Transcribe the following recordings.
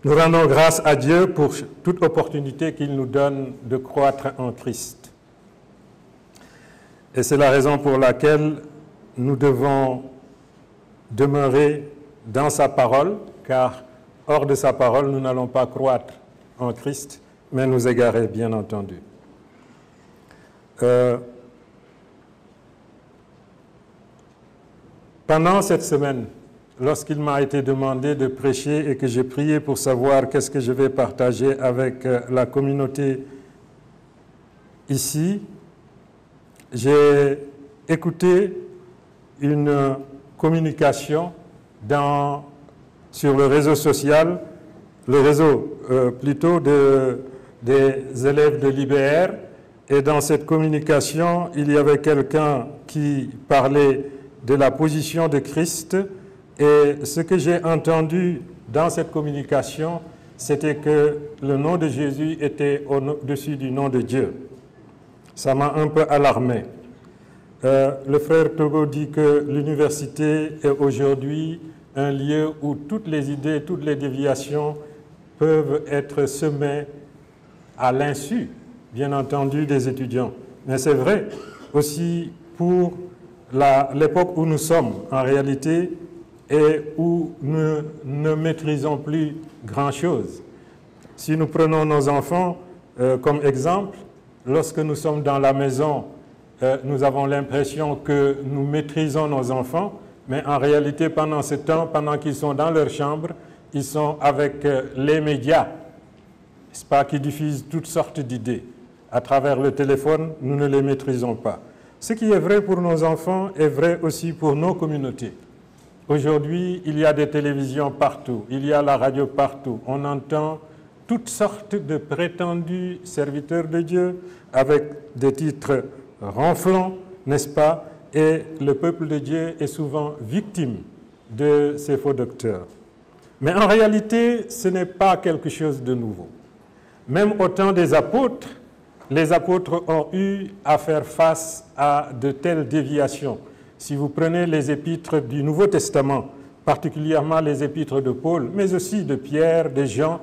Nous rendons grâce à Dieu pour toute opportunité qu'il nous donne de croître en Christ. Et c'est la raison pour laquelle nous devons demeurer dans sa parole, car hors de sa parole, nous n'allons pas croître en Christ, mais nous égarer, bien entendu. Pendant cette semaine, lorsqu'il m'a été demandé de prêcher et que j'ai prié pour savoir qu'est-ce que je vais partager avec la communauté ici, j'ai écouté une communication sur le réseau social, le réseau plutôt des élèves de l'IBR, et dans cette communication, il y avait quelqu'un qui parlait de la position de Christ, et ce que j'ai entendu dans cette communication, c'était que le nom de Jésus était au-dessus du nom de Dieu. Ça m'a un peu alarmé. Le frère Togo dit que l'université est aujourd'hui un lieu où toutes les idées, toutes les déviations peuvent être semées à l'insu, bien entendu, des étudiants. Mais c'est vrai aussi pour l'époque où nous sommes, en réalité, et où nous ne maîtrisons plus grand-chose. Si nous prenons nos enfants comme exemple, lorsque nous sommes dans la maison, nous avons l'impression que nous maîtrisons nos enfants, mais en réalité, pendant ce temps, pendant qu'ils sont dans leur chambre, ils sont avec les médias, n'est-ce pas, qui diffusent toutes sortes d'idées. À travers le téléphone, nous ne les maîtrisons pas. Ce qui est vrai pour nos enfants est vrai aussi pour nos communautés. Aujourd'hui, il y a des télévisions partout, il y a la radio partout. On entend toutes sortes de prétendus serviteurs de Dieu avec des titres ronflants, n'est-ce pas? Et le peuple de Dieu est souvent victime de ces faux docteurs. Mais en réalité, ce n'est pas quelque chose de nouveau. Même au temps des apôtres, les apôtres ont eu à faire face à de telles déviations. Si vous prenez les épîtres du Nouveau Testament, particulièrement les épîtres de Paul, mais aussi de Pierre, de Jean,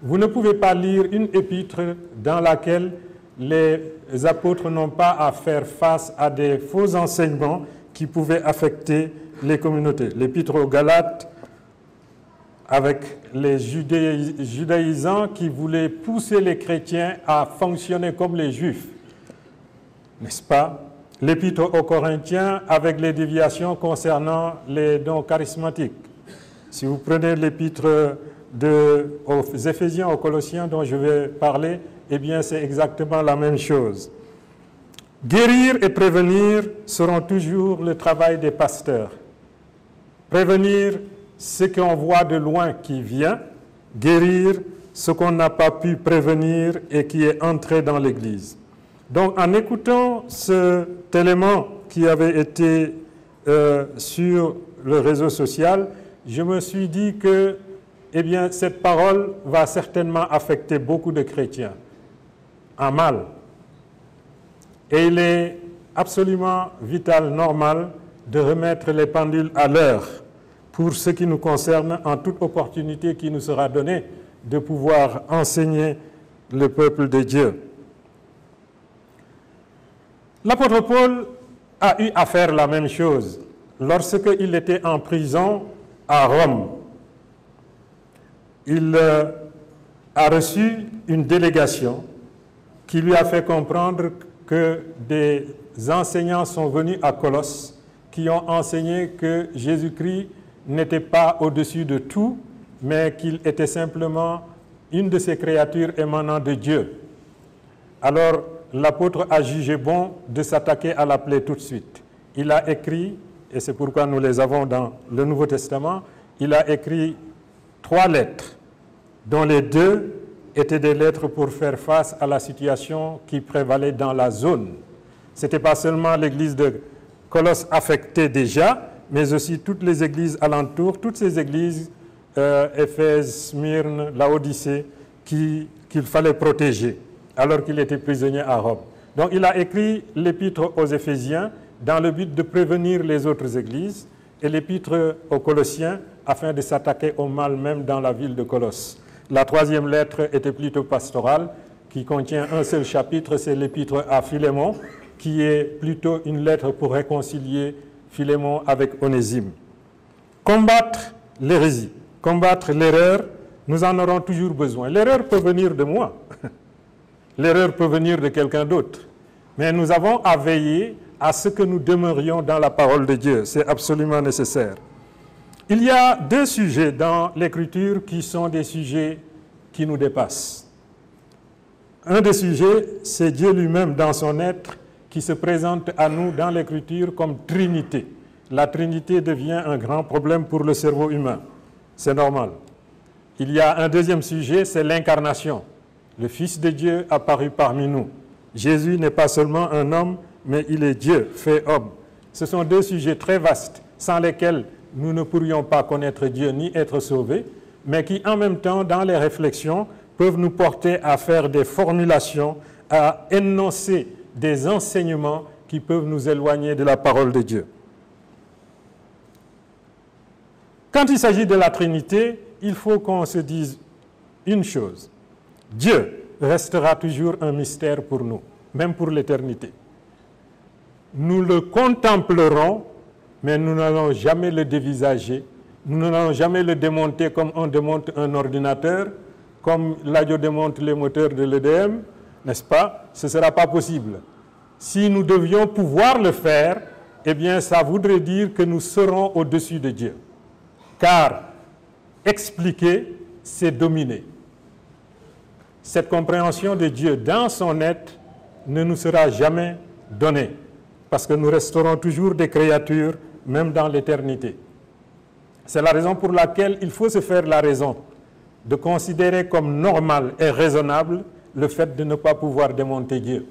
vous ne pouvez pas lire une épître dans laquelle les apôtres n'ont pas à faire face à des faux enseignements qui pouvaient affecter les communautés. L'épître aux Galates, avec les judaïsants qui voulaient pousser les chrétiens à fonctionner comme les juifs, n'est-ce pas? L'épître aux Corinthiens avec les déviations concernant les dons charismatiques. Si vous prenez l'épître aux Éphésiens, aux Colossiens dont je vais parler, eh bien c'est exactement la même chose. Guérir et prévenir seront toujours le travail des pasteurs. Prévenir ce qu'on voit de loin qui vient, guérir ce qu'on n'a pas pu prévenir et qui est entré dans l'Église. Donc, en écoutant cet élément qui avait été sur le réseau social, je me suis dit que, eh bien, cette parole va certainement affecter beaucoup de chrétiens en mal. Et il est absolument vital, normal, de remettre les pendules à l'heure pour ce qui nous concerne en toute opportunité qui nous sera donnée de pouvoir enseigner le peuple de Dieu. L'apôtre Paul a eu à faire la même chose lorsqu'il était en prison à Rome. Il a reçu une délégation qui lui a fait comprendre que des enseignants sont venus à Colosse qui ont enseigné que Jésus-Christ n'était pas au-dessus de tout, mais qu'il était simplement une de ces créatures émanant de Dieu. Alors, l'apôtre a jugé bon de s'attaquer à la plaie tout de suite. Il a écrit, et c'est pourquoi nous les avons dans le Nouveau Testament, il a écrit 3 lettres, dont les 2 étaient des lettres pour faire face à la situation qui prévalait dans la zone. Ce n'était pas seulement l'église de Colosse affectée déjà, mais aussi toutes les églises alentours, toutes ces églises, Éphèse, Smyrne, Laodicée, qu'il fallait protéger, alors qu'il était prisonnier à Rome. Donc il a écrit l'épître aux Éphésiens dans le but de prévenir les autres églises et l'épître aux Colossiens afin de s'attaquer au mal même dans la ville de Colosse. La troisième lettre était plutôt pastorale, qui contient un seul chapitre, c'est l'épître à Philémon, qui est plutôt une lettre pour réconcilier Philémon avec Onésime. Combattre l'hérésie, combattre l'erreur, nous en aurons toujours besoin. L'erreur peut venir de moi, l'erreur peut venir de quelqu'un d'autre, mais nous avons à veiller à ce que nous demeurions dans la parole de Dieu, c'est absolument nécessaire. Il y a deux sujets dans l'Écriture qui sont des sujets qui nous dépassent. Un des sujets, c'est Dieu lui-même dans son être qui se présente à nous dans l'Écriture comme Trinité. La Trinité devient un grand problème pour le cerveau humain. C'est normal. Il y a un deuxième sujet, c'est l'incarnation. Le Fils de Dieu apparu parmi nous. Jésus n'est pas seulement un homme, mais il est Dieu, fait homme. Ce sont deux sujets très vastes, sans lesquels nous ne pourrions pas connaître Dieu ni être sauvés, mais qui en même temps, dans les réflexions, peuvent nous porter à faire des formulations, à énoncer des enseignements qui peuvent nous éloigner de la parole de Dieu. Quand il s'agit de la Trinité, il faut qu'on se dise une chose. Dieu restera toujours un mystère pour nous, même pour l'éternité. Nous le contemplerons, mais nous n'allons jamais le dévisager, nous n'allons jamais le démonter comme on démonte un ordinateur, comme l'ADIO démonte les moteurs de l'EDM, n'est-ce pas? Ce ne sera pas possible. Si nous devions pouvoir le faire, eh bien, ça voudrait dire que nous serons au-dessus de Dieu. Car expliquer, c'est dominer. Cette compréhension de Dieu dans son être ne nous sera jamais donnée, parce que nous resterons toujours des créatures, même dans l'éternité. C'est la raison pour laquelle il faut se faire la raison de considérer comme normal et raisonnable le fait de ne pas pouvoir démonter Dieu.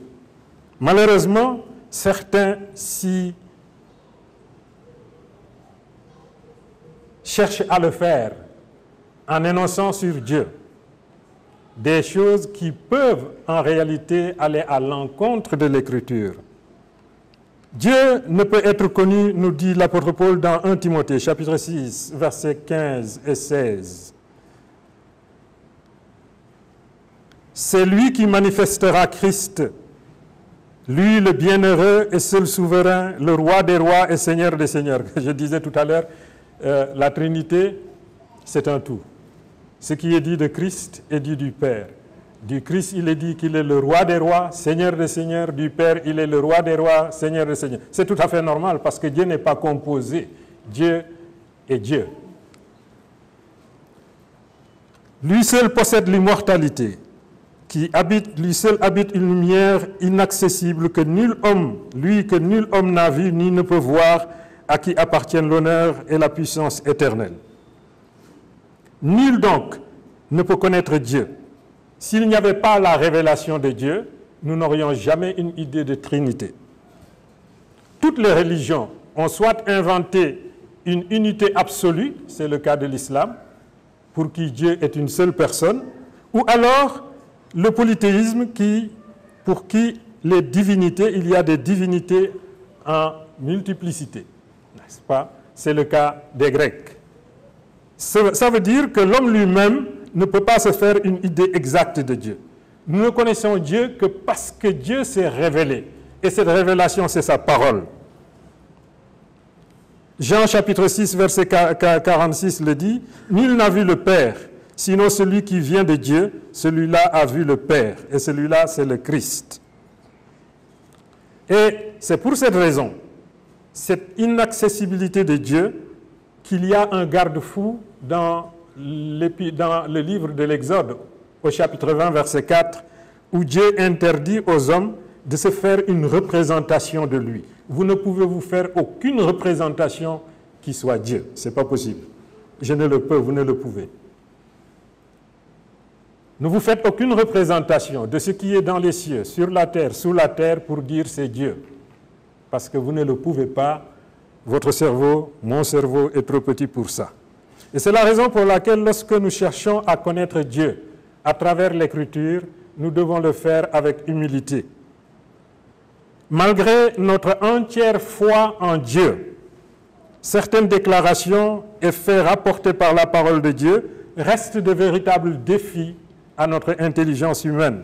Malheureusement, certains s'y cherchent à le faire en énonçant sur Dieu des choses qui peuvent en réalité aller à l'encontre de l'Écriture. Dieu ne peut être connu, nous dit l'apôtre Paul dans 1 Timothée, chapitre 6, versets 15 et 16. C'est lui qui manifestera Christ, lui le bienheureux et seul souverain, le roi des rois et seigneur des seigneurs. Je disais tout à l'heure, la Trinité, c'est un tout. Ce qui est dit de Christ est dit du Père. Du Christ, il est dit qu'il est le roi des rois, seigneur des seigneurs. Du Père, il est le roi des rois, seigneur des seigneurs. C'est tout à fait normal parce que Dieu n'est pas composé. Dieu est Dieu. Lui seul possède l'immortalité, lui seul habite une lumière inaccessible que nul homme n'a vu ni ne peut voir, à qui appartiennent l'honneur et la puissance éternelle. Nul donc ne peut connaître Dieu. S'il n'y avait pas la révélation de Dieu, nous n'aurions jamais une idée de Trinité. Toutes les religions ont soit inventé une unité absolue, c'est le cas de l'islam, pour qui Dieu est une seule personne, ou alors le polythéisme pour qui les divinités, il y a des divinités en multiplicité, n'est-ce pas? C'est le cas des Grecs. Ça veut dire que l'homme lui-même ne peut pas se faire une idée exacte de Dieu. Nous ne connaissons Dieu que parce que Dieu s'est révélé. Et cette révélation, c'est sa parole. Jean chapitre 6, verset 46 le dit, « Nul n'a vu le Père, sinon celui qui vient de Dieu, celui-là a vu le Père. » Et celui-là, c'est le Christ. Et c'est pour cette raison, cette inaccessibilité de Dieu, qu'il y a un garde-fou dans le livre de l'Exode, au chapitre 20, verset 4, où Dieu interdit aux hommes de se faire une représentation de lui. Vous ne pouvez vous faire aucune représentation qui soit Dieu. Ce n'est pas possible. Je ne le peux, vous ne le pouvez. Ne vous faites aucune représentation de ce qui est dans les cieux, sur la terre, sous la terre, pour dire c'est Dieu. Parce que vous ne le pouvez pas. Votre cerveau, mon cerveau, est trop petit pour ça. Et c'est la raison pour laquelle, lorsque nous cherchons à connaître Dieu à travers l'Écriture, nous devons le faire avec humilité. Malgré notre entière foi en Dieu, certaines déclarations et faits rapportés par la parole de Dieu restent de véritables défis à notre intelligence humaine.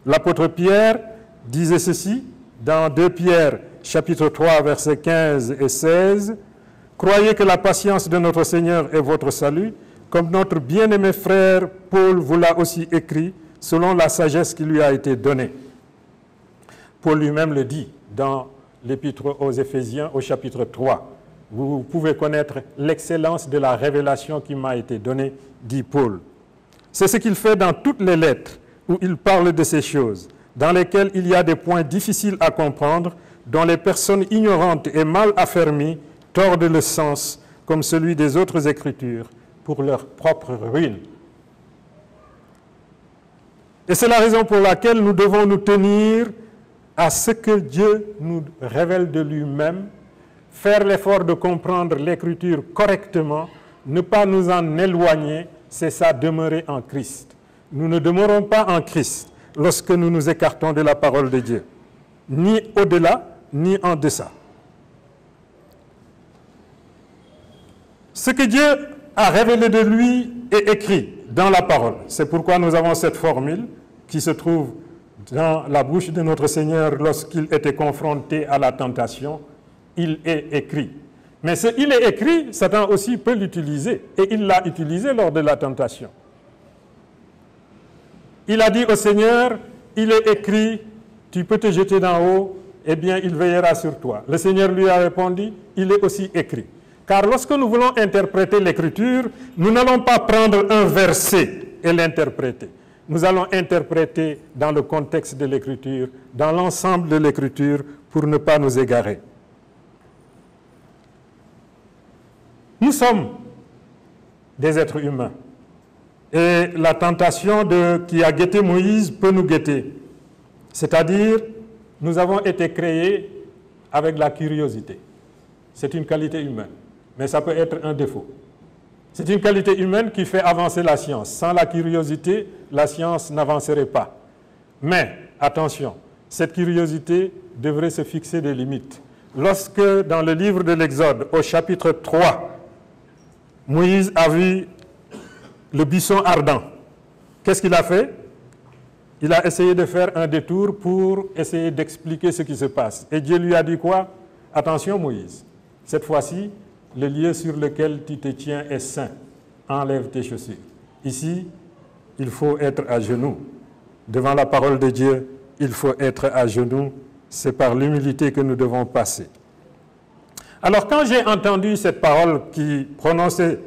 L'apôtre Pierre disait ceci dans 2 Pierre, chapitre 3, versets 15 et 16. « Croyez que la patience de notre Seigneur est votre salut, comme notre bien-aimé frère Paul vous l'a aussi écrit, selon la sagesse qui lui a été donnée. » Paul lui-même le dit dans l'Épître aux Éphésiens au chapitre 3. « Vous pouvez connaître l'excellence de la révélation qui m'a été donnée, dit Paul. » C'est ce qu'il fait dans toutes les lettres où il parle de ces choses, dans lesquelles il y a des points difficiles à comprendre, dont les personnes ignorantes et mal affermies tordent le sens, comme celui des autres Écritures, pour leur propre ruine. Et c'est la raison pour laquelle nous devons nous tenir à ce que Dieu nous révèle de lui-même, faire l'effort de comprendre l'Écriture correctement, ne pas nous en éloigner, c'est ça, demeurer en Christ. Nous ne demeurons pas en Christ lorsque nous nous écartons de la parole de Dieu, ni au-delà, ni en deçà. Ce que Dieu a révélé de lui est écrit dans la parole. C'est pourquoi nous avons cette formule qui se trouve dans la bouche de notre Seigneur lorsqu'il était confronté à la tentation. Il est écrit. Mais ce « il est écrit », Satan aussi peut l'utiliser, et il l'a utilisé lors de la tentation. Il a dit au Seigneur, il est écrit, tu peux te jeter d'en haut, eh bien il veillera sur toi. Le Seigneur lui a répondu, il est aussi écrit. Car lorsque nous voulons interpréter l'Écriture, nous n'allons pas prendre un verset et l'interpréter. Nous allons interpréter dans le contexte de l'Écriture, dans l'ensemble de l'Écriture, pour ne pas nous égarer. Nous sommes des êtres humains. Et la tentation qui a guetté Moïse peut nous guetter. C'est-à-dire, nous avons été créés avec la curiosité. C'est une qualité humaine, mais ça peut être un défaut. C'est une qualité humaine qui fait avancer la science. Sans la curiosité, la science n'avancerait pas. Mais, attention, cette curiosité devrait se fixer des limites. Lorsque, dans le livre de l'Exode, au chapitre 3, Moïse a vu le buisson ardent, qu'est-ce qu'il a fait? Il a essayé de faire un détour pour essayer d'expliquer ce qui se passe. Et Dieu lui a dit quoi? Attention Moïse, cette fois-ci, le lieu sur lequel tu te tiens est saint. Enlève tes chaussures. Ici, il faut être à genoux. Devant la parole de Dieu, il faut être à genoux. C'est par l'humilité que nous devons passer. Alors, quand j'ai entendu cette parole qui prononçait,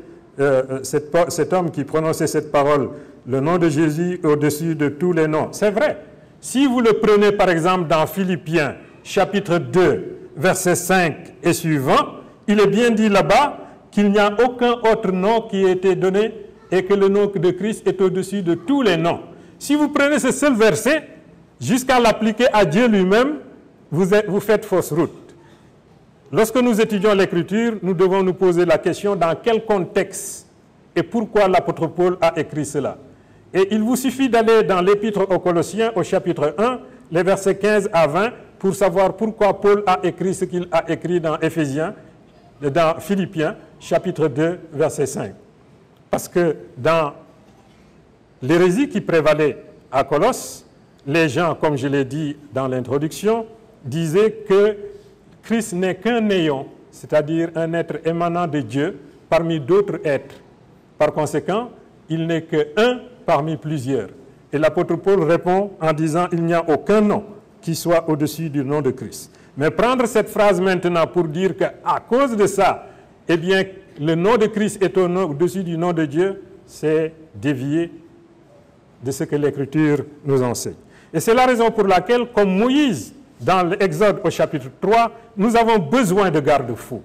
cet homme qui prononçait cette parole, le nom de Jésus au-dessus de tous les noms, c'est vrai. Si vous le prenez, par exemple, dans Philippiens, chapitre 2, verset 5 et suivant, il est bien dit là-bas qu'il n'y a aucun autre nom qui ait été donné et que le nom de Christ est au-dessus de tous les noms. Si vous prenez ce seul verset, jusqu'à l'appliquer à Dieu lui-même, vous faites fausse route. Lorsque nous étudions l'Écriture, nous devons nous poser la question dans quel contexte et pourquoi l'apôtre Paul a écrit cela. Et il vous suffit d'aller dans l'Épître aux Colossiens au chapitre 1, les versets 15 à 20, pour savoir pourquoi Paul a écrit ce qu'il a écrit dans Philippiens, chapitre 2, verset 5. Parce que dans l'hérésie qui prévalait à Colosse, les gens, comme je l'ai dit dans l'introduction, disaient que Christ n'est qu'un néon, c'est-à-dire un être émanant de Dieu parmi d'autres êtres. Par conséquent, il n'est qu'un parmi plusieurs. Et l'apôtre Paul répond en disant « Il n'y a aucun nom qui soit au-dessus du nom de Christ ». Mais prendre cette phrase maintenant pour dire qu'à cause de ça, eh bien, le nom de Christ est au-dessus du nom de Dieu, c'est dévier de ce que l'Écriture nous enseigne. Et c'est la raison pour laquelle, comme Moïse, dans l'Exode au chapitre 3, nous avons besoin de garde-fous.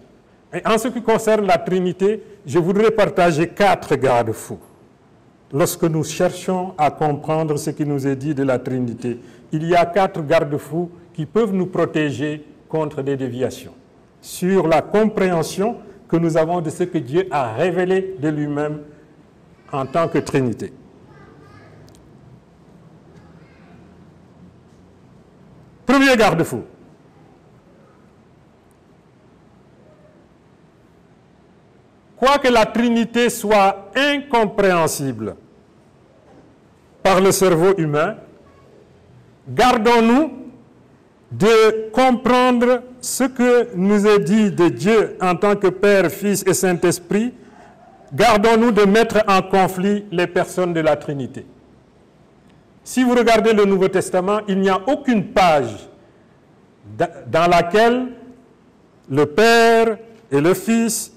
Et en ce qui concerne la Trinité, je voudrais partager 4 garde-fous. Lorsque nous cherchons à comprendre ce qui nous est dit de la Trinité, il y a 4 garde-fous qui peuvent nous protéger contre des déviations, sur la compréhension que nous avons de ce que Dieu a révélé de lui-même en tant que Trinité. Premier garde-fou. quoique la Trinité soit incompréhensible par le cerveau humain, gardons-nous de comprendre ce que nous est dit de Dieu en tant que Père, Fils et Saint-Esprit. Gardons-nous de mettre en conflit les personnes de la Trinité. Si vous regardez le Nouveau Testament, il n'y a aucune page dans laquelle le Père et le Fils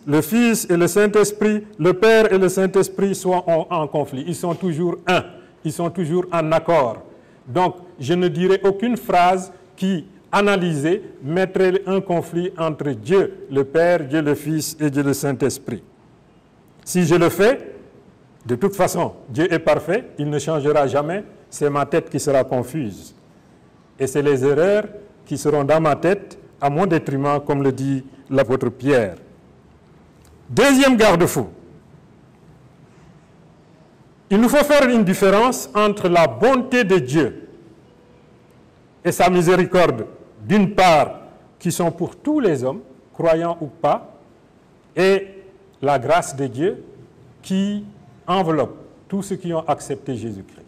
et le Saint-Esprit, le Père et le Saint-Esprit soient en conflit. Ils sont toujours un, ils sont toujours en accord. Donc, je ne dirai aucune phrase qui, analysée, mettrait un conflit entre Dieu le Père, Dieu le Fils et Dieu le Saint-Esprit. Si je le fais, de toute façon, Dieu est parfait, il ne changera jamais, c'est ma tête qui sera confuse. Et c'est les erreurs qui seront dans ma tête, à mon détriment, comme le dit l'apôtre Pierre. Deuxième garde-fou. Il nous faut faire une différence entre la bonté de Dieu et sa miséricorde, d'une part, qui sont pour tous les hommes, croyants ou pas, et la grâce de Dieu qui enveloppe tous ceux qui ont accepté Jésus-Christ.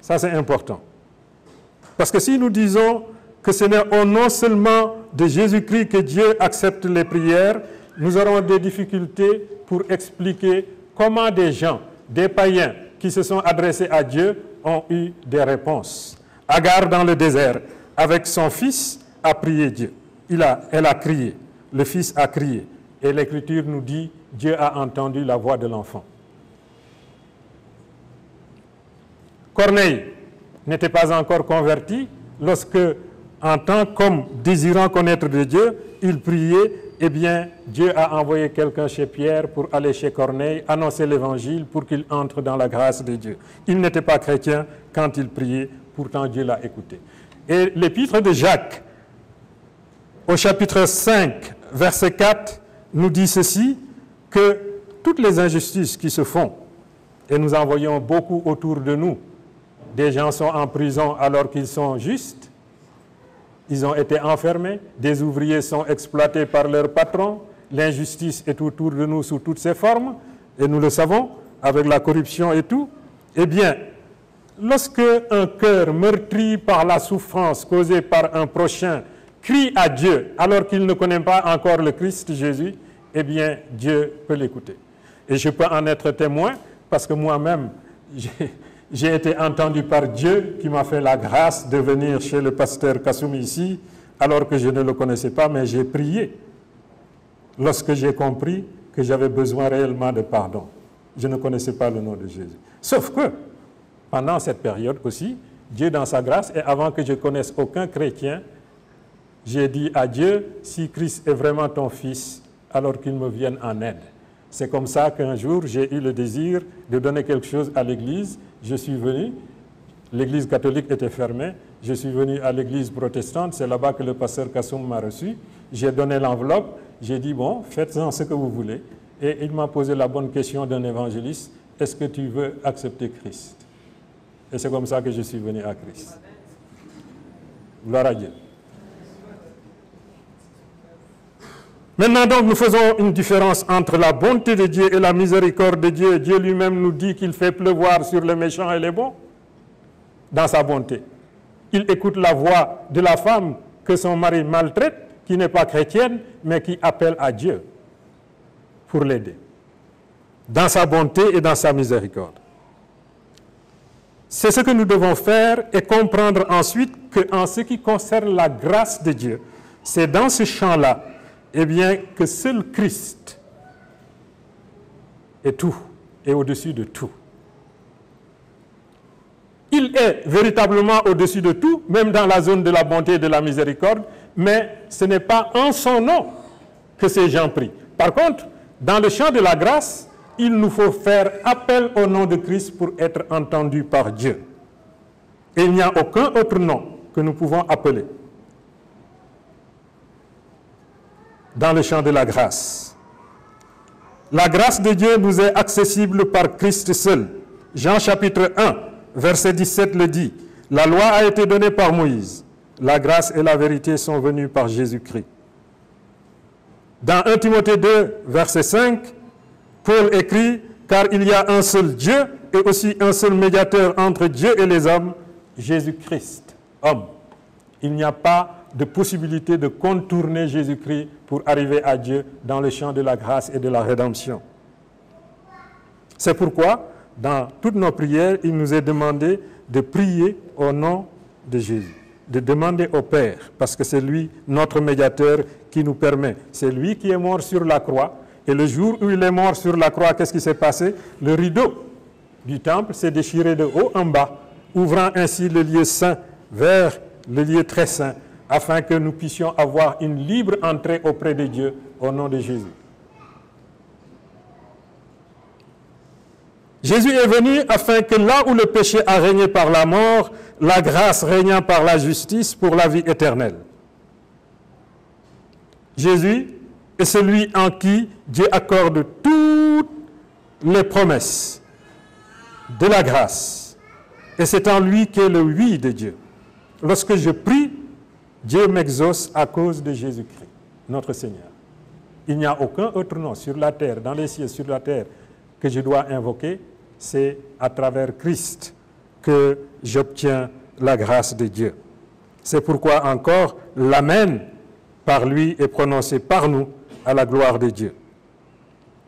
Ça, c'est important. Parce que si nous disons que ce n'est au nom seulement de Jésus-Christ que Dieu accepte les prières, nous aurons des difficultés pour expliquer comment des gens, des païens qui se sont adressés à Dieu ont eu des réponses. Agar dans le désert, avec son fils, a prié Dieu. Elle a crié, le fils a crié. Et l'Écriture nous dit, Dieu a entendu la voix de l'enfant. Corneille n'était pas encore converti lorsque, en tant qu'homme désirant connaître de Dieu, il priait, eh bien, Dieu a envoyé quelqu'un chez Pierre pour aller chez Corneille, annoncer l'évangile pour qu'il entre dans la grâce de Dieu. Il n'était pas chrétien quand il priait, pourtant Dieu l'a écouté. Et l'épître de Jacques, au chapitre 5, verset 4, nous dit ceci, que toutes les injustices qui se font, et nous en voyons beaucoup autour de nous, des gens sont en prison alors qu'ils sont justes, ils ont été enfermés, des ouvriers sont exploités par leurs patrons, l'injustice est autour de nous sous toutes ses formes, et nous le savons, avec la corruption et tout. Eh bien, lorsque un cœur meurtri par la souffrance causée par un prochain crie à Dieu alors qu'il ne connaît pas encore le Christ Jésus, eh bien, Dieu peut l'écouter. Et je peux en être témoin parce que moi-même, j'ai été entendu par Dieu qui m'a fait la grâce de venir chez le pasteur Kassoumi ici, alors que je ne le connaissais pas, mais j'ai prié lorsque j'ai compris que j'avais besoin réellement de pardon. Je ne connaissais pas le nom de Jésus. Sauf que, pendant cette période aussi, Dieu dans sa grâce, et avant que je connaisse aucun chrétien, j'ai dit à Dieu, si Christ est vraiment ton fils, alors qu'il me vienne en aide. C'est comme ça qu'un jour, j'ai eu le désir de donner quelque chose à l'Église. Je suis venu, l'Église catholique était fermée, je suis venu à l'Église protestante, c'est là-bas que le pasteur Kassoum m'a reçu. J'ai donné l'enveloppe, j'ai dit, bon, faites-en ce que vous voulez. Et il m'a posé la bonne question d'un évangéliste, est-ce que tu veux accepter Christ? Et c'est comme ça que je suis venu à Christ. Gloire à Dieu. Maintenant, donc, nous faisons une différence entre la bonté de Dieu et la miséricorde de Dieu. Dieu lui-même nous dit qu'il fait pleuvoir sur les méchants et les bons dans sa bonté. Il écoute la voix de la femme que son mari maltraite, qui n'est pas chrétienne, mais qui appelle à Dieu pour l'aider, dans sa bonté et dans sa miséricorde. C'est ce que nous devons faire et comprendre ensuite qu'en ce qui concerne la grâce de Dieu, c'est dans ce champ-là, eh bien, que seul Christ est tout et au-dessus de tout. Il est véritablement au-dessus de tout, même dans la zone de la bonté et de la miséricorde, mais ce n'est pas en son nom que ces gens prient. Par contre, dans le champ de la grâce, il nous faut faire appel au nom de Christ pour être entendus par Dieu. Et il n'y a aucun autre nom que nous pouvons appeler dans le champ de la grâce. La grâce de Dieu nous est accessible par Christ seul. Jean chapitre 1, verset 17 le dit. La loi a été donnée par Moïse. La grâce et la vérité sont venues par Jésus-Christ. Dans 1 Timothée 2, verset 5, Paul écrit, car il y a un seul Dieu et aussi un seul médiateur entre Dieu et les hommes, Jésus-Christ, homme. Il n'y a pas de possibilité de contourner Jésus-Christ pour arriver à Dieu dans le champ de la grâce et de la rédemption. C'est pourquoi, dans toutes nos prières, il nous est demandé de prier au nom de Jésus, de demander au Père, parce que c'est lui, notre médiateur, qui nous permet. C'est lui qui est mort sur la croix, et le jour où il est mort sur la croix, qu'est-ce qui s'est passé? Le rideau du temple s'est déchiré de haut en bas, ouvrant ainsi le lieu saint vers le lieu très saint, afin que nous puissions avoir une libre entrée auprès de Dieu au nom de Jésus. Jésus est venu afin que là où le péché a régné par la mort, la grâce régnant par la justice pour la vie éternelle. Jésus est celui en qui Dieu accorde toutes les promesses de la grâce. Et c'est en lui qu'est le oui de Dieu. Lorsque je prie, Dieu m'exauce à cause de Jésus-Christ, notre Seigneur. Il n'y a aucun autre nom sur la terre, dans les cieux, sur la terre, que je dois invoquer. C'est à travers Christ que j'obtiens la grâce de Dieu. C'est pourquoi encore l'Amen par lui est prononcé par nous à la gloire de Dieu.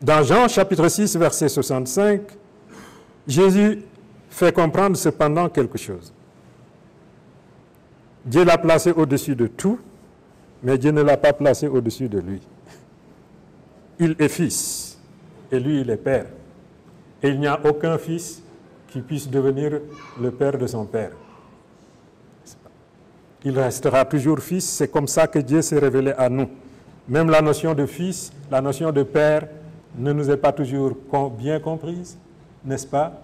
Dans Jean chapitre 6, verset 65, Jésus fait comprendre cependant quelque chose. Dieu l'a placé au-dessus de tout, mais Dieu ne l'a pas placé au-dessus de lui. Il est fils et lui, il est père. Et il n'y a aucun fils qui puisse devenir le père de son père. Il restera toujours fils, c'est comme ça que Dieu s'est révélé à nous. Même la notion de fils, la notion de père ne nous est pas toujours bien comprise, n'est-ce pas?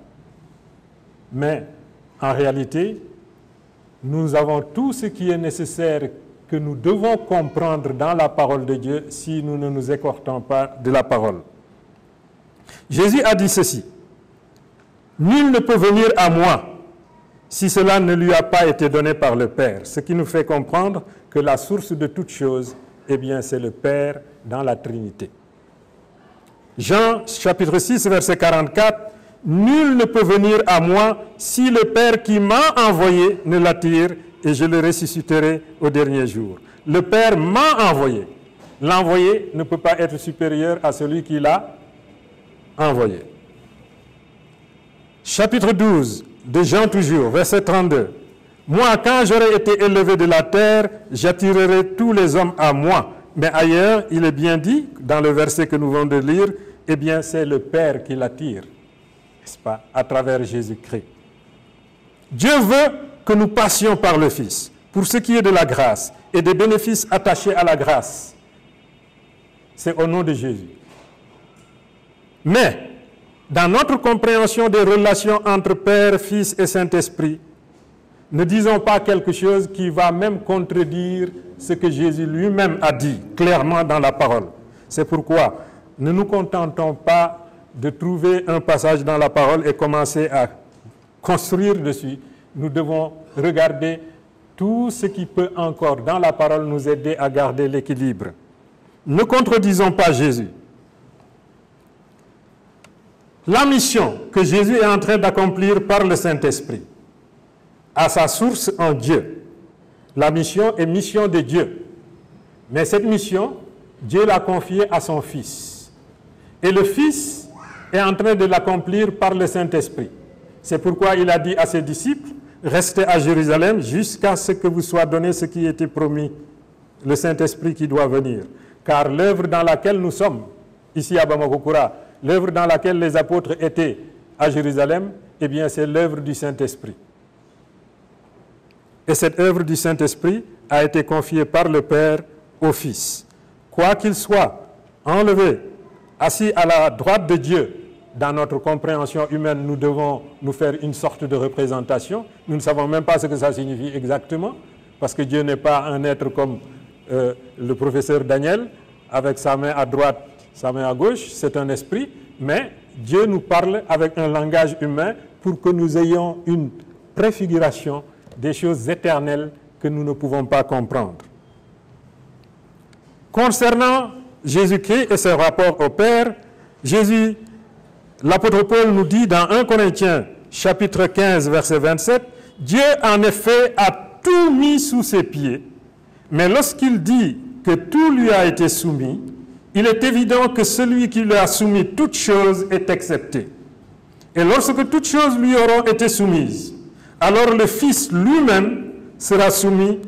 Mais en réalité, nous avons tout ce qui est nécessaire que nous devons comprendre dans la parole de Dieu si nous ne nous écartons pas de la parole. Jésus a dit ceci: « Nul ne peut venir à moi si cela ne lui a pas été donné par le Père. » Ce qui nous fait comprendre que la source de toute chose, eh bien, c'est le Père dans la Trinité. Jean chapitre 6, verset 44, « Nul ne peut venir à moi si le Père qui m'a envoyé ne l'attire, et je le ressusciterai au dernier jour. » Le Père m'a envoyé. L'envoyé ne peut pas être supérieur à celui qui l'a envoyé. Chapitre 12 de Jean toujours, verset 32. « Moi, quand j'aurai été élevé de la terre, j'attirerai tous les hommes à moi. » Mais ailleurs, il est bien dit, dans le verset que nous venons de lire, eh bien, c'est le Père qui l'attire, n'est-ce pas, à travers Jésus-Christ. Dieu veut que nous passions par le Fils, pour ce qui est de la grâce et des bénéfices attachés à la grâce. C'est au nom de Jésus. Mais, dans notre compréhension des relations entre Père, Fils et Saint-Esprit, ne disons pas quelque chose qui va même contredire ce que Jésus lui-même a dit clairement dans la parole. C'est pourquoi ne nous contentons pas de trouver un passage dans la parole et commencer à construire dessus. Nous devons regarder tout ce qui peut encore dans la parole nous aider à garder l'équilibre. Ne contredisons pas Jésus. La mission que Jésus est en train d'accomplir par le Saint-Esprit a sa source en Dieu. La mission est mission de Dieu. Mais cette mission, Dieu l'a confiée à son Fils. Et le Fils est en train de l'accomplir par le Saint-Esprit. C'est pourquoi il a dit à ses disciples, « Restez à Jérusalem jusqu'à ce que vous soit donné ce qui était promis, le Saint-Esprit qui doit venir. Car l'œuvre dans laquelle nous sommes, ici à Bamakokura, l'œuvre dans laquelle les apôtres étaient à Jérusalem, eh bien c'est l'œuvre du Saint-Esprit. Et cette œuvre du Saint-Esprit a été confiée par le Père au Fils. Quoi qu'il soit enlevé, assis à la droite de Dieu, dans notre compréhension humaine, nous devons nous faire une sorte de représentation. Nous ne savons même pas ce que ça signifie exactement, parce que Dieu n'est pas un être comme le professeur Daniel, avec sa main à droite, sa main à gauche, c'est un esprit, mais Dieu nous parle avec un langage humain pour que nous ayons une préfiguration des choses éternelles que nous ne pouvons pas comprendre. Concernant Jésus-Christ et ses rapports au Père, Jésus l'apôtre Paul nous dit dans 1 Corinthiens chapitre 15 verset 27, « Dieu en effet a tout mis sous ses pieds, mais lorsqu'il dit que tout lui a été soumis, il est évident que celui qui lui a soumis toutes choses est accepté. Et lorsque toutes choses lui auront été soumises, alors le Fils lui-même sera soumis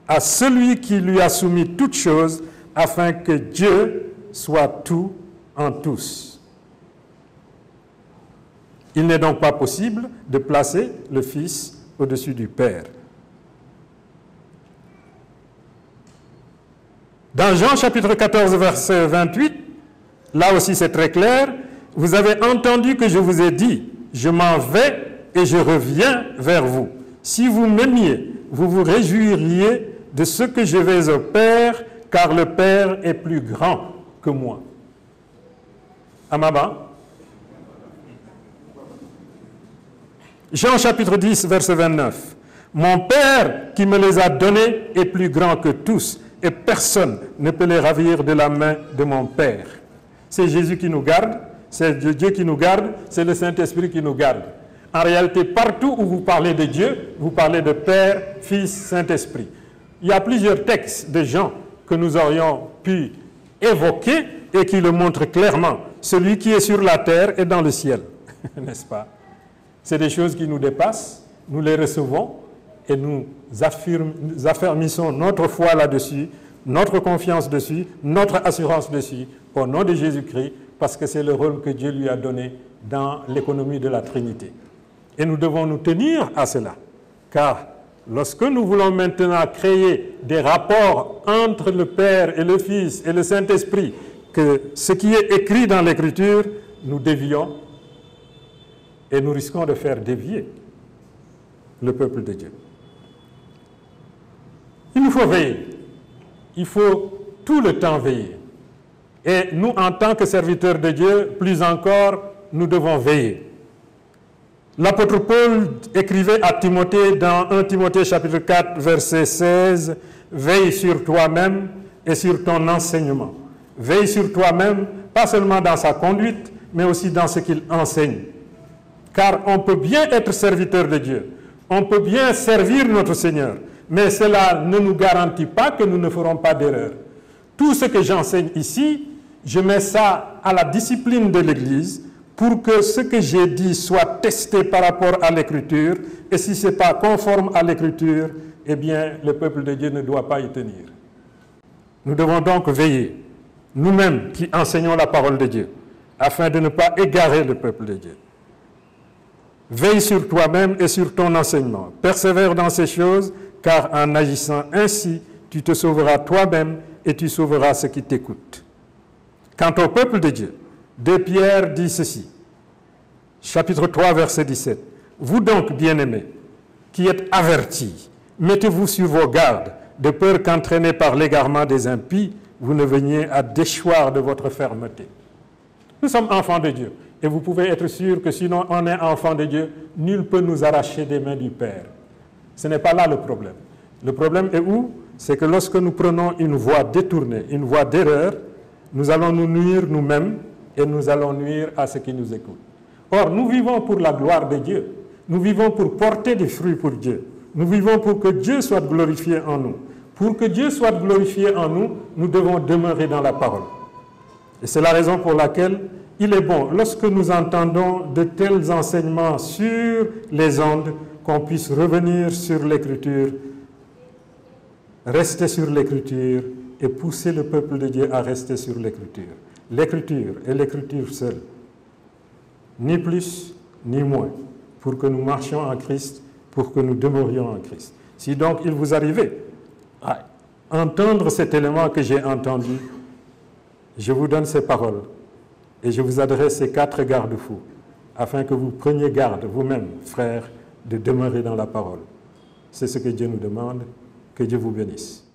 à celui qui lui a soumis toutes choses, afin que Dieu soit tout en tous. » Il n'est donc pas possible de placer le Fils au-dessus du Père. Dans Jean chapitre 14, verset 28, là aussi c'est très clair, « Vous avez entendu que je vous ai dit, je m'en vais et je reviens vers vous. Si vous m'aimiez, vous vous réjouiriez de ce que je vais au Père, car le Père est plus grand que moi. » Amaba. Jean chapitre 10, verset 29. « Mon Père qui me les a donnés est plus grand que tous, et personne ne peut les ravir de la main de mon Père. » C'est Jésus qui nous garde, c'est Dieu qui nous garde, c'est le Saint-Esprit qui nous garde. En réalité, partout où vous parlez de Dieu, vous parlez de Père, Fils, Saint-Esprit. Il y a plusieurs textes de Jean que nous aurions pu évoquer et qui le montrent clairement. Celui qui est sur la terre est dans le ciel, n'est-ce pas? C'est des choses qui nous dépassent, nous les recevons et nous affermissons notre foi là-dessus, notre confiance dessus, notre assurance dessus, au nom de Jésus-Christ, parce que c'est le rôle que Dieu lui a donné dans l'économie de la Trinité. Et nous devons nous tenir à cela, car lorsque nous voulons maintenant créer des rapports entre le Père et le Fils et le Saint-Esprit, que ce qui est écrit dans l'Écriture, nous dévions et nous risquons de faire dévier le peuple de Dieu. Il nous faut veiller. Il faut tout le temps veiller. Et nous, en tant que serviteurs de Dieu, plus encore, nous devons veiller. L'apôtre Paul écrivait à Timothée dans 1 Timothée chapitre 4, verset 16, « Veille sur toi-même et sur ton enseignement. » Veille sur toi-même, pas seulement dans sa conduite, mais aussi dans ce qu'il enseigne. Car on peut bien être serviteur de Dieu, on peut bien servir notre Seigneur, mais cela ne nous garantit pas que nous ne ferons pas d'erreur. Tout ce que j'enseigne ici, je mets ça à la discipline de l'Église pour que ce que j'ai dit soit testé par rapport à l'Écriture, et si ce n'est pas conforme à l'Écriture, eh bien, le peuple de Dieu ne doit pas y tenir. Nous devons donc veiller, nous-mêmes qui enseignons la parole de Dieu, afin de ne pas égarer le peuple de Dieu. Veille sur toi-même et sur ton enseignement. Persévère dans ces choses, car en agissant ainsi, tu te sauveras toi-même et tu sauveras ceux qui t'écoutent. Quant au peuple de Dieu, 2 Pierre dit ceci, chapitre 3, verset 17. « Vous donc, bien-aimés, qui êtes avertis, mettez-vous sur vos gardes, de peur qu'entraînés par l'égarement des impies, vous ne veniez à déchoir de votre fermeté. » Nous sommes enfants de Dieu. Et vous pouvez être sûr que sinon on est enfant de Dieu, nul ne peut nous arracher des mains du Père. Ce n'est pas là le problème. Le problème est où? C'est que lorsque nous prenons une voie détournée, une voie d'erreur, nous allons nous nuire nous-mêmes et nous allons nuire à ceux qui nous écoutent. Or, nous vivons pour la gloire de Dieu. Nous vivons pour porter des fruits pour Dieu. Nous vivons pour que Dieu soit glorifié en nous. Pour que Dieu soit glorifié en nous, nous devons demeurer dans la parole. Et c'est la raison pour laquelle il est bon, lorsque nous entendons de tels enseignements sur les ondes, qu'on puisse revenir sur l'Écriture, rester sur l'Écriture et pousser le peuple de Dieu à rester sur l'Écriture. L'Écriture et l'Écriture seule, ni plus ni moins, pour que nous marchions en Christ, pour que nous demeurions en Christ. Si donc il vous arrivait à entendre cet élément que j'ai entendu, je vous donne ces paroles. Et je vous adresse ces 4 garde-fous, afin que vous preniez garde vous-même, frères, de demeurer dans la parole. C'est ce que Dieu nous demande. Que Dieu vous bénisse.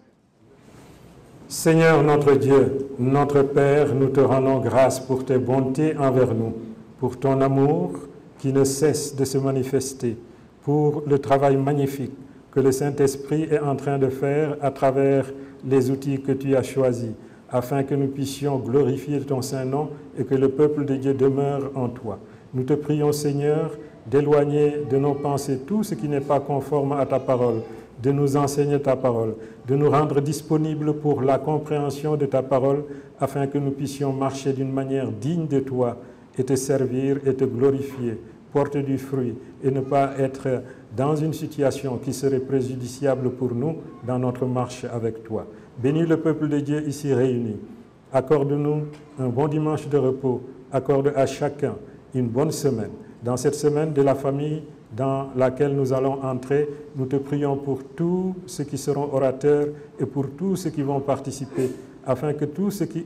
Seigneur notre Dieu, notre Père, nous te rendons grâce pour tes bontés envers nous, pour ton amour qui ne cesse de se manifester, pour le travail magnifique que le Saint-Esprit est en train de faire à travers les outils que tu as choisis, afin que nous puissions glorifier ton Saint-Nom et que le peuple de Dieu demeure en toi. Nous te prions, Seigneur, d'éloigner de nos pensées tout ce qui n'est pas conforme à ta parole, de nous enseigner ta parole, de nous rendre disponibles pour la compréhension de ta parole, afin que nous puissions marcher d'une manière digne de toi et te servir et te glorifier, porter du fruit et ne pas être dans une situation qui serait préjudiciable pour nous dans notre marche avec toi. Bénis le peuple de Dieu ici réuni. Accorde-nous un bon dimanche de repos. Accorde à chacun une bonne semaine. Dans cette semaine de la famille dans laquelle nous allons entrer, nous te prions pour tous ceux qui seront orateurs et pour tous ceux qui vont participer, afin que tout ce qui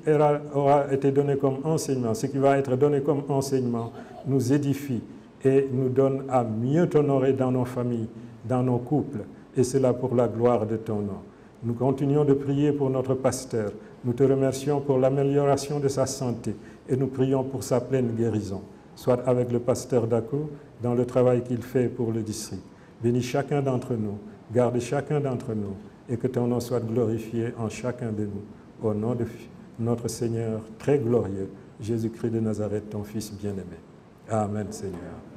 aura été donné comme enseignement, ce qui va être donné comme enseignement, nous édifie et nous donne à mieux t'honorer dans nos familles, dans nos couples, et cela pour la gloire de ton nom. Nous continuons de prier pour notre pasteur. Nous te remercions pour l'amélioration de sa santé et nous prions pour sa pleine guérison. Soit avec le pasteur Dakou dans le travail qu'il fait pour le district. Bénis chacun d'entre nous, garde chacun d'entre nous et que ton nom soit glorifié en chacun de nous. Au nom de notre Seigneur très glorieux, Jésus-Christ de Nazareth, ton Fils bien-aimé. Amen, Seigneur.